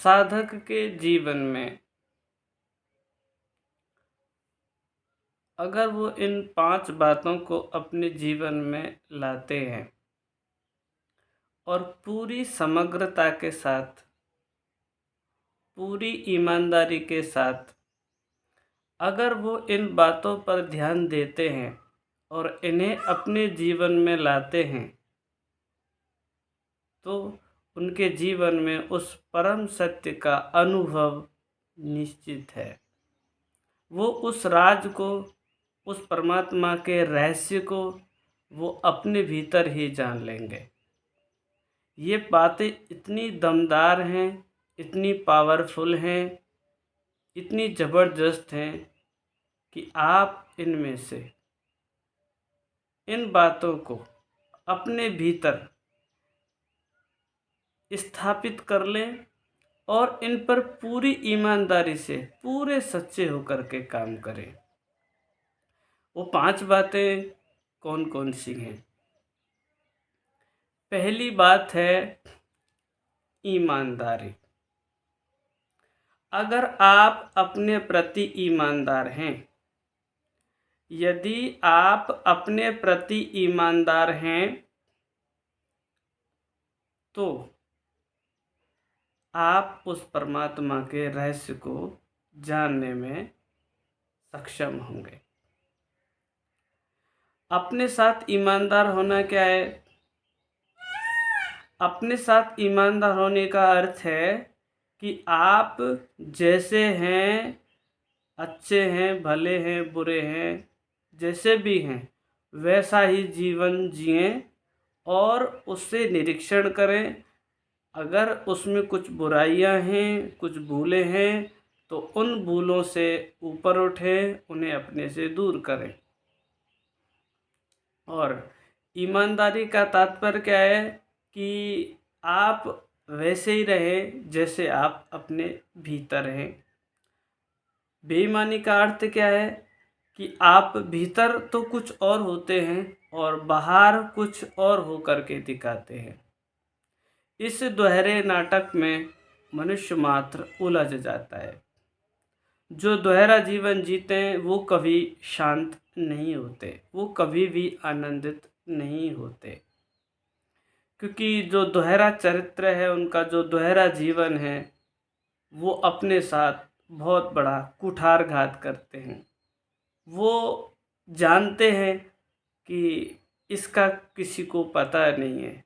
साधक के जीवन में अगर वो इन 5 बातों को अपने जीवन में लाते हैं और पूरी समग्रता के साथ, पूरी ईमानदारी के साथ अगर वो इन बातों पर ध्यान देते हैं और इन्हें अपने जीवन में लाते हैं, तो उनके जीवन में उस परम सत्य का अनुभव निश्चित है। वो उस राज को, उस परमात्मा के रहस्य को वो अपने भीतर ही जान लेंगे। ये बातें इतनी दमदार हैं, इतनी पावरफुल हैं, इतनी ज़बरदस्त हैं कि आप इनमें से इन बातों को अपने भीतर स्थापित कर लें और इन पर पूरी ईमानदारी से, पूरे सच्चे होकर के काम करें। वो 5 बातें कौन कौन सी हैं? पहली बात है ईमानदारी। अगर आप अपने प्रति ईमानदार हैं, यदि आप अपने प्रति ईमानदार हैं, तो आप उस परमात्मा के रहस्य को जानने में सक्षम होंगे। अपने साथ ईमानदार होना क्या है? अपने साथ ईमानदार होने का अर्थ है कि आप जैसे हैं, अच्छे हैं, भले हैं, बुरे हैं, जैसे भी हैं, वैसा ही जीवन जिएं और उससे निरीक्षण करें। अगर उसमें कुछ बुराइयां हैं, कुछ भूलें हैं, तो उन भूलों से ऊपर उठें, उन्हें अपने से दूर करें। और ईमानदारी का तात्पर्य क्या है कि आप वैसे ही रहें जैसे आप अपने भीतर हैं। बेईमानी का अर्थ क्या है कि आप भीतर तो कुछ और होते हैं और बाहर कुछ और होकर के दिखाते हैं। इस दोहरे नाटक में मनुष्य मात्र उलझ जाता है। जो दोहरा जीवन जीते हैं वो कभी शांत नहीं होते, वो कभी भी आनंदित नहीं होते, क्योंकि जो दोहरा चरित्र है, उनका जो दोहरा जीवन है, वो अपने साथ बहुत बड़ा कुठारघात करते हैं। वो जानते हैं कि इसका किसी को पता नहीं है,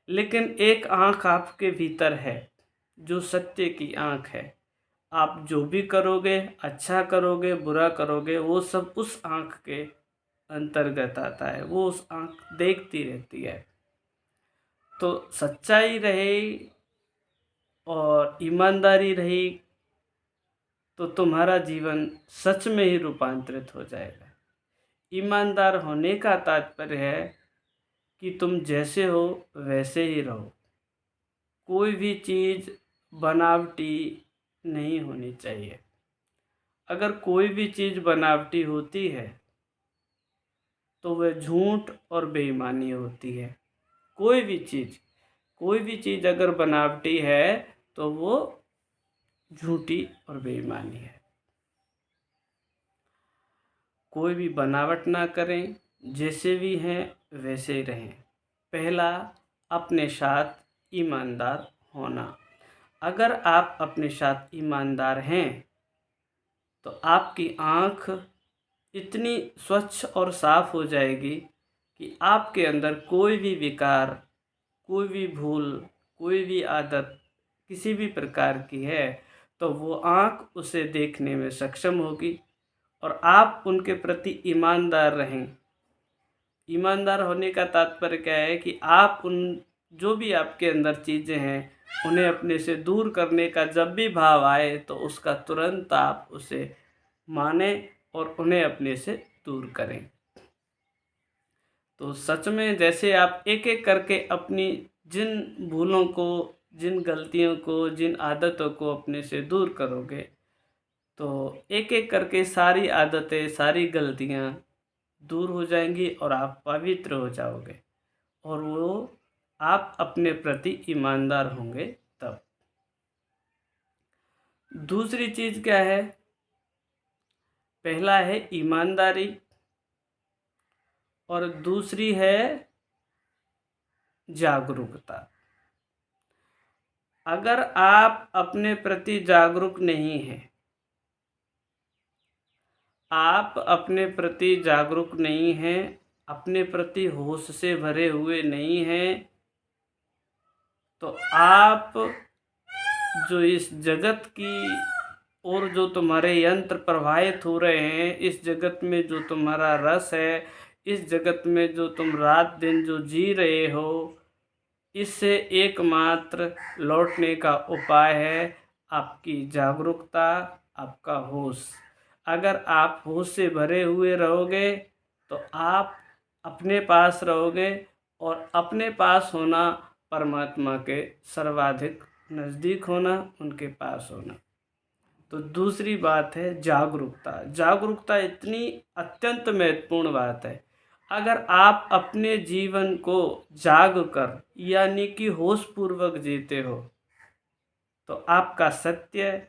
लेकिन एक आँख आपके भीतर है जो सत्य की आँख है। आप जो भी करोगे, अच्छा करोगे, बुरा करोगे, वो सब उस आँख के अंतर्गत आता है। वो उस आँख देखती रहती है। तो सच्चाई रहे और ईमानदारी रही तो तुम्हारा जीवन सच में ही रूपांतरित हो जाएगा। ईमानदार होने का तात्पर्य है कि तुम जैसे हो वैसे ही रहो। कोई भी चीज़ बनावटी नहीं होनी चाहिए। अगर कोई भी चीज़ बनावटी होती है तो वह झूठ और बेईमानी होती है। कोई भी चीज़ अगर बनावटी है तो वो झूठी और बेईमानी है। कोई भी बनावट ना करें, जैसे भी हैं वैसे ही रहें। पहला, अपने साथ ईमानदार होना। अगर आप अपने साथ ईमानदार हैं तो आपकी आँख इतनी स्वच्छ और साफ हो जाएगी कि आपके अंदर कोई भी विकार, कोई भी भूल, कोई भी आदत किसी भी प्रकार की है तो वो आँख उसे देखने में सक्षम होगी और आप उनके प्रति ईमानदार रहें। ईमानदार होने का तात्पर्य क्या है कि आप उन जो भी आपके अंदर चीज़ें हैं उन्हें अपने से दूर करने का जब भी भाव आए तो उसका तुरंत आप उसे माने और उन्हें अपने से दूर करें। तो सच में जैसे आप एक एक करके अपनी जिन भूलों को, जिन गलतियों को, जिन आदतों को अपने से दूर करोगे तो एक एक करके सारी आदतें, सारी गलतियाँ दूर हो जाएंगी और आप पवित्र हो जाओगे और वो आप अपने प्रति ईमानदार होंगे तब। दूसरी चीज़ क्या है? पहला है ईमानदारी और दूसरी है जागरूकता। अगर आप अपने प्रति जागरूक नहीं हैं, आप अपने प्रति जागरूक नहीं हैं, अपने प्रति होश से भरे हुए नहीं हैं, तो आप जो इस जगत की और जो तुम्हारे यंत्र प्रवाहित हो रहे हैं, इस जगत में जो तुम्हारा रस है, इस जगत में जो तुम रात दिन जो जी रहे हो, इससे एकमात्र लौटने का उपाय है आपकी जागरूकता, आपका होश। अगर आप होश से भरे हुए रहोगे तो आप अपने पास रहोगे और अपने पास होना परमात्मा के सर्वाधिक नज़दीक होना, उनके पास होना। तो दूसरी बात है जागरूकता। जागरूकता इतनी अत्यंत महत्वपूर्ण बात है। अगर आप अपने जीवन को जाग कर यानी कि होश पूर्वक जीते हो तो आपका सत्य,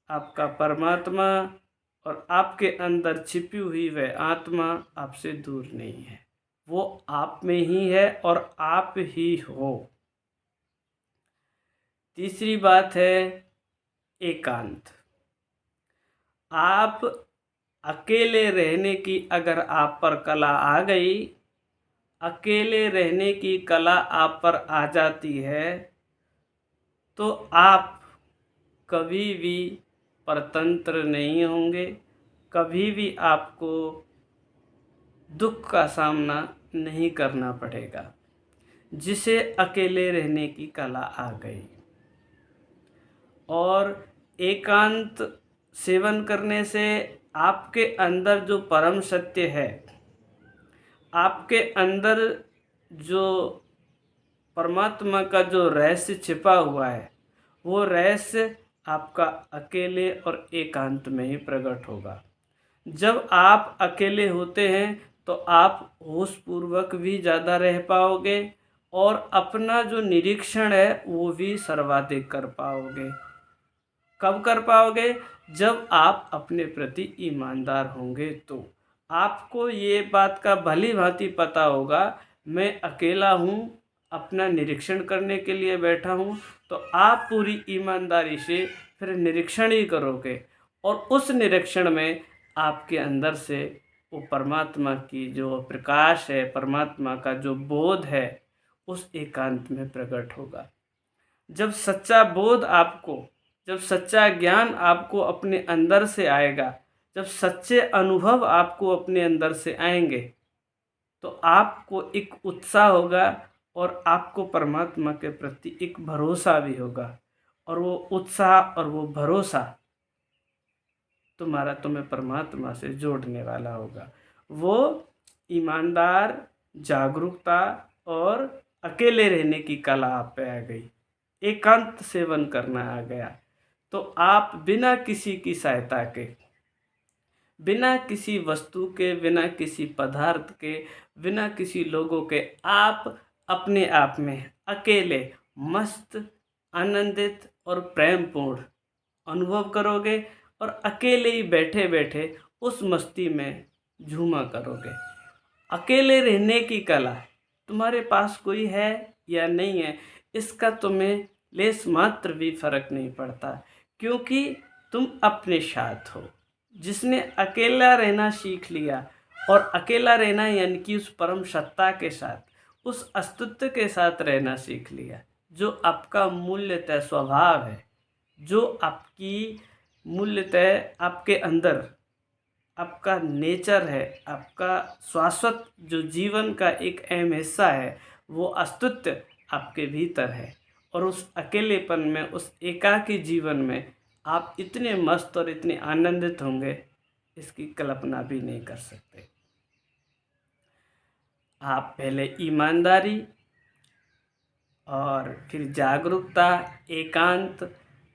आपका परमात्मा और आपके अंदर छिपी हुई वह आत्मा आपसे दूर नहीं है, वो आप में ही है और आप ही हो। तीसरी बात है एकांत। आप अकेले रहने की अगर आप पर कला आ गई, अकेले रहने की कला आप पर आ जाती है, तो आप कभी भी परतंत्र नहीं होंगे, कभी भी आपको दुख का सामना नहीं करना पड़ेगा। जिसे अकेले रहने की कला आ गई और एकांत सेवन करने से आपके अंदर जो परम सत्य है, आपके अंदर जो परमात्मा का जो रहस्य छिपा हुआ है, वो रहस्य आपका अकेले और एकांत में ही प्रकट होगा। जब आप अकेले होते हैं तो आप होशपूर्वक भी ज़्यादा रह पाओगे और अपना जो निरीक्षण है वो भी सर्वाधिक कर पाओगे। कब कर पाओगे? जब आप अपने प्रति ईमानदार होंगे तो आपको ये बात का भली भांति पता होगा, मैं अकेला हूँ, अपना निरीक्षण करने के लिए बैठा हूँ, तो आप पूरी ईमानदारी से फिर निरीक्षण ही करोगे और उस निरीक्षण में आपके अंदर से वो परमात्मा की जो प्रकाश है, परमात्मा का जो बोध है, उस एकांत में प्रकट होगा। जब सच्चा बोध आपको, जब सच्चा ज्ञान आपको अपने अंदर से आएगा, जब सच्चे अनुभव आपको अपने अंदर से आएंगे, तो आपको एक उत्साह होगा और आपको परमात्मा के प्रति एक भरोसा भी होगा और वो उत्साह और वो भरोसा तुम्हें परमात्मा से जोड़ने वाला होगा। वो ईमानदार, जागरूकता और अकेले रहने की कला आप पे आ गई, एकांत सेवन करना आ गया, तो आप बिना किसी की सहायता के, बिना किसी वस्तु के, बिना किसी पदार्थ के, बिना किसी लोगों के, आप अपने आप में अकेले मस्त, आनंदित और प्रेमपूर्ण अनुभव करोगे और अकेले ही बैठे बैठे उस मस्ती में झूमा करोगे। अकेले रहने की कला तुम्हारे पास कोई है या नहीं है, इसका तुम्हें लेस मात्र भी फर्क नहीं पड़ता, क्योंकि तुम अपने साथ हो। जिसने अकेला रहना सीख लिया, और अकेला रहना यानी कि उस परम सत्ता के साथ, उस अस्तित्व के साथ रहना सीख लिया, जो आपका मूल्यतः स्वभाव है, जो आपकी मूल्यतः आपके अंदर आपका नेचर है, आपका शाश्वत जो जीवन का एक अहम हिस्सा है, वो अस्तित्व आपके भीतर है। और उस अकेलेपन में, उस एकाकी जीवन में आप इतने मस्त और इतने आनंदित होंगे, इसकी कल्पना भी नहीं कर सकते। आप पहले ईमानदारी और फिर जागरूकता, एकांत,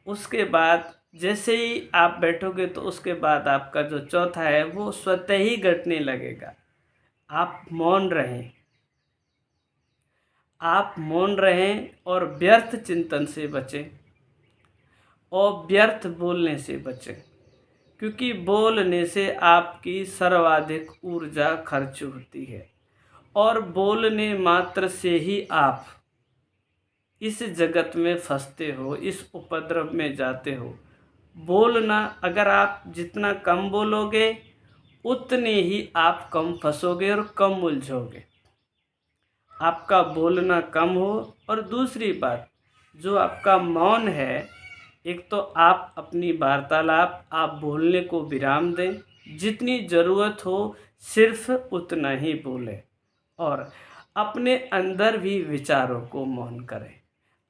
उसके बाद जैसे ही आप बैठोगे तो उसके बाद आपका जो चौथा है वो स्वतः ही घटने लगेगा। आप मौन रहें, आप मौन रहें और व्यर्थ चिंतन से बचें और व्यर्थ बोलने से बचें, क्योंकि बोलने से आपकी सर्वाधिक ऊर्जा खर्च होती है और बोलने मात्र से ही आप इस जगत में फंसते हो, इस उपद्रव में जाते हो। बोलना, अगर आप जितना कम बोलोगे उतने ही आप कम फंसोगे और कम उलझोगे। आपका बोलना कम हो। और दूसरी बात, जो आपका मौन है, एक तो आप अपनी वार्तालाप आप बोलने को विराम दें, जितनी ज़रूरत हो सिर्फ उतना ही बोलें और अपने अंदर भी विचारों को मौन करें।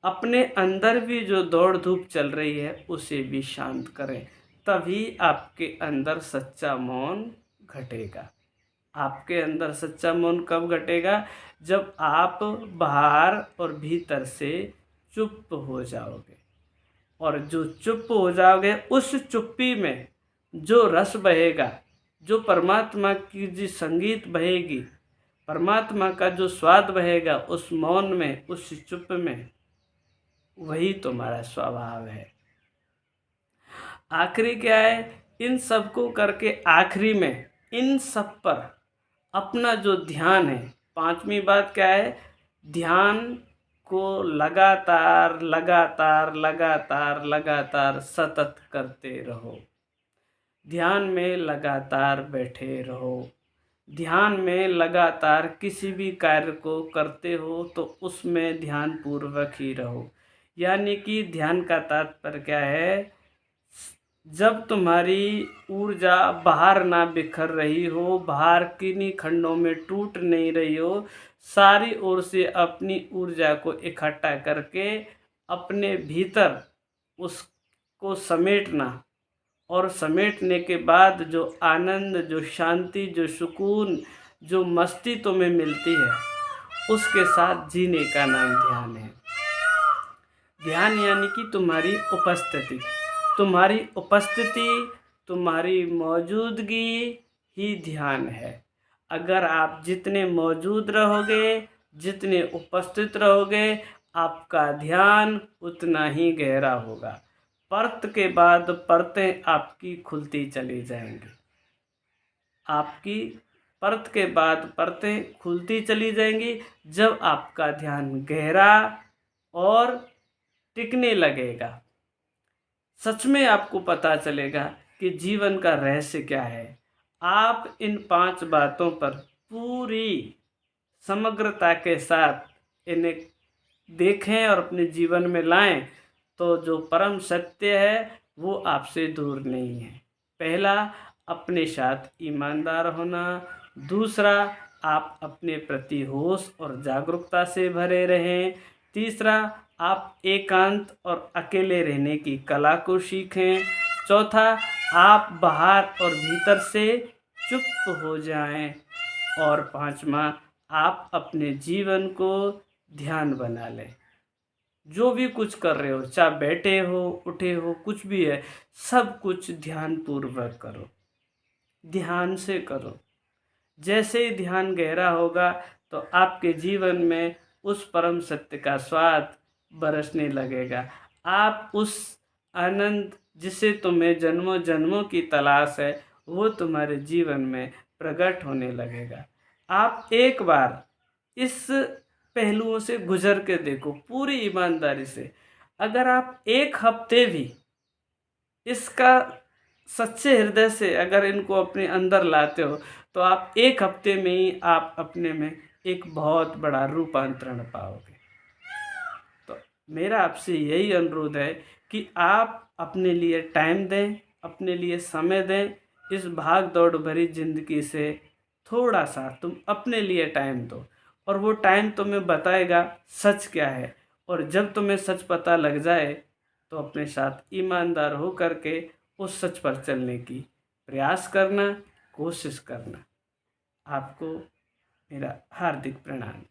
अपने अंदर भी जो दौड़ धूप चल रही है उसे भी शांत करें, तभी आपके अंदर सच्चा मौन घटेगा। आपके अंदर सच्चा मौन कब घटेगा? जब आप बाहर और भीतर से चुप हो जाओगे। और जो चुप हो जाओगे, उस चुप्पी में जो रस बहेगा, जो परमात्मा की जी संगीत बहेगी, परमात्मा का जो स्वाद बहेगा उस मौन में, उस चुप में, वही तुम्हारा स्वभाव है। आखिरी क्या है? इन सब को करके आखिरी में इन सब पर अपना जो ध्यान है, पांचवी बात क्या है? ध्यान को लगातार लगातार लगातार लगातार सतत करते रहो। ध्यान में लगातार बैठे रहो। ध्यान में लगातार किसी भी कार्य को करते हो तो उसमें ध्यानपूर्वक ही रहो। यानी कि ध्यान का तात्पर्य क्या है? जब तुम्हारी ऊर्जा बाहर ना बिखर रही हो, बाहर किन्हीं खंडों में टूट नहीं रही हो, सारी ओर से अपनी ऊर्जा को इकट्ठा करके अपने भीतर उसको समेटना, और समेटने के बाद जो आनंद, जो शांति, जो सुकून, जो मस्ती तुम्हें मिलती है, उसके साथ जीने का नाम ध्यान है। ध्यान यानी कि तुम्हारी उपस्थिति, तुम्हारी उपस्थिति, तुम्हारी मौजूदगी ही ध्यान है। अगर आप जितने मौजूद रहोगे, जितने उपस्थित रहोगे, आपका ध्यान उतना ही गहरा होगा। परत के बाद परतें आपकी खुलती चली जाएंगी। आपकी परत के बाद परतें खुलती चली जाएंगी जब आपका ध्यान गहरा और टिकने लगेगा। सच में आपको पता चलेगा कि जीवन का रहस्य क्या है। आप इन 5 बातों पर पूरी समग्रता के साथ इन्हें देखें और अपने जीवन में लाएं, तो जो परम सत्य है वो आपसे दूर नहीं है। पहला, अपने साथ ईमानदार होना। दूसरा, आप अपने प्रति होश और जागरूकता से भरे रहें। तीसरा, आप एकांत और अकेले रहने की कला को सीखें। चौथा, आप बाहर और भीतर से चुप हो जाएं। और पांचवा, आप अपने जीवन को ध्यान बना लें। जो भी कुछ कर रहे हो, चाहे बैठे हो, उठे हो, कुछ भी है, सब कुछ ध्यानपूर्वक करो, ध्यान से करो। जैसे ही ध्यान गहरा होगा तो आपके जीवन में उस परम सत्य का स्वाद बरसने लगेगा। आप उस आनंद जिसे तुम्हें जन्मों जन्मों की तलाश है, वो तुम्हारे जीवन में प्रकट होने लगेगा। आप एक बार इस पहलुओं से गुजर के देखो पूरी ईमानदारी से। अगर आप एक हफ्ते भी इसका सच्चे हृदय से अगर इनको अपने अंदर लाते हो, तो आप एक हफ्ते में ही आप अपने में एक बहुत बड़ा रूपांतरण पाओगे। तो मेरा आपसे यही अनुरोध है कि आप अपने लिए टाइम दें, अपने लिए समय दें। इस भाग दौड़ भरी ज़िंदगी से थोड़ा सा तुम अपने लिए टाइम दो, और वो टाइम तुम्हें बताएगा सच क्या है। और जब तुम्हें सच पता लग जाए तो अपने साथ ईमानदार हो करके उस सच पर चलने की प्रयास करना, कोशिश करना। आपको मेरा हार्दिक प्रणाम।